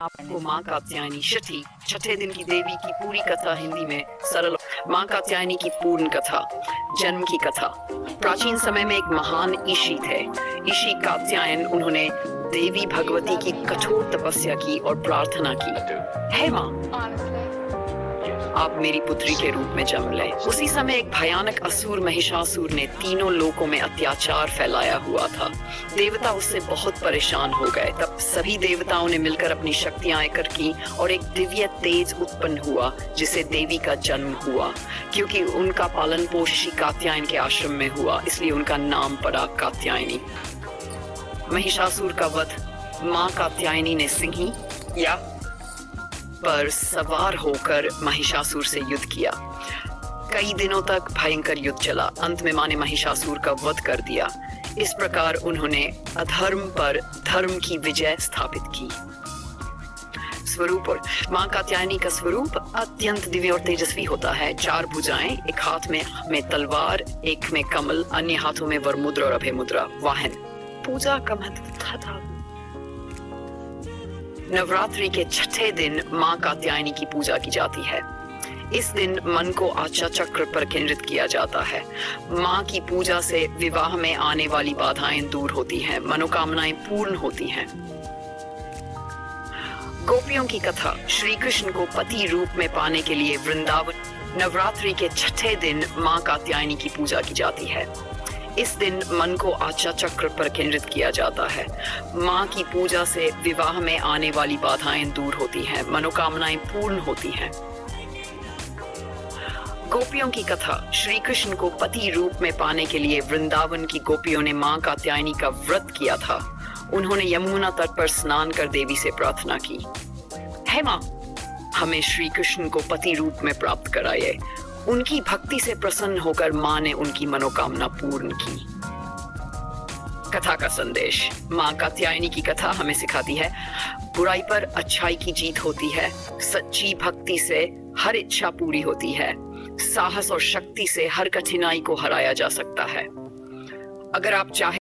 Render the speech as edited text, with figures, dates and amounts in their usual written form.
आपको माँ कात्यायनी छठे दिन की देवी की पूरी कथा हिंदी में सरल। माँ कात्यायनी की पूर्ण कथा। जन्म की कथा। प्राचीन समय में एक महान ऋषि थे, ऋषि कात्यायन। उन्होंने देवी भगवती की कठोर तपस्या की और प्रार्थना की, हे माँ, आप मेरी पुत्री के रूप में जन्म लें। उसी समय एक भयानक असुर महिषासुर ने तीनों लोकों में अत्याचार फैलाया हुआ था। देवता उससे बहुत परेशान हो गए। तब सभी देवताओं ने मिलकर अपनी शक्तियां एकत्र की और एक दिव्य तेज उत्पन्न हुआ, जिसे देवी का जन्म हुआ। क्योंकि उनका पालन पोषण कात्यायन के आश्रम में हुआ, इसलिए उनका नाम पड़ा कात्यायनी। महिषासुर का वध माँ कात्यायनी ने सिंही या पर सवार होकर महिषासुर से युद्ध किया। कई दिनों तक भयंकर युद्ध चला। अंत में माँ ने महिषासुर का वध कर दिया। इस प्रकार उन्होंने अधर्म पर धर्म की विजय स्थापित की। स्वरूप और माँ कात्यायनी का स्वरूप अत्यंत दिव्य और तेजस्वी होता है। 4 भुजाएं, एक हाथ में तलवार, एक में कमल, अन्य हाथों में वरमुद्रा और अभय मुद्रा। वाहन। पूजा का महत्व था। नवरात्रि के छठे दिन माँ कात्यायनी की पूजा की जाती है। इस दिन मन को आशा चक्र पर केंद्रित किया जाता है। माँ की पूजा से विवाह में आने वाली बाधाएं दूर होती हैं, मनोकामनाएं पूर्ण होती हैं। गोपियों की कथा। श्री कृष्ण को पति रूप में पाने के लिए वृंदावन। नवरात्रि के छठे दिन माँ कात्यायनी की पूजा की जाती है। इस दिन मन को आशा चक्र पर केंद्रित किया जाता है। माँ की पूजा से विवाह में आने वाली बाधाएं दूर होती हैं, मनोकामनाएं पूर्ण होती हैं। गोपियों की कथा। श्री कृष्ण को पति रूप में पाने के लिए वृंदावन की गोपियों ने माँ कात्यायनी का व्रत किया था। उन्होंने यमुना तट पर स्नान कर देवी से प्रार्थना की, हे माँ, हमें श्री कृष्ण को पति रूप में प्राप्त कराइए। उनकी भक्ति से प्रसन्न होकर माँ ने उनकी मनोकामना पूर्ण की। कथा का संदेश। माँ कात्यायनी की कथा हमें सिखाती है, बुराई पर अच्छाई की जीत होती है। सच्ची भक्ति से हर इच्छा पूरी होती है। साहस और शक्ति से हर कठिनाई को हराया जा सकता है। अगर आप चाहे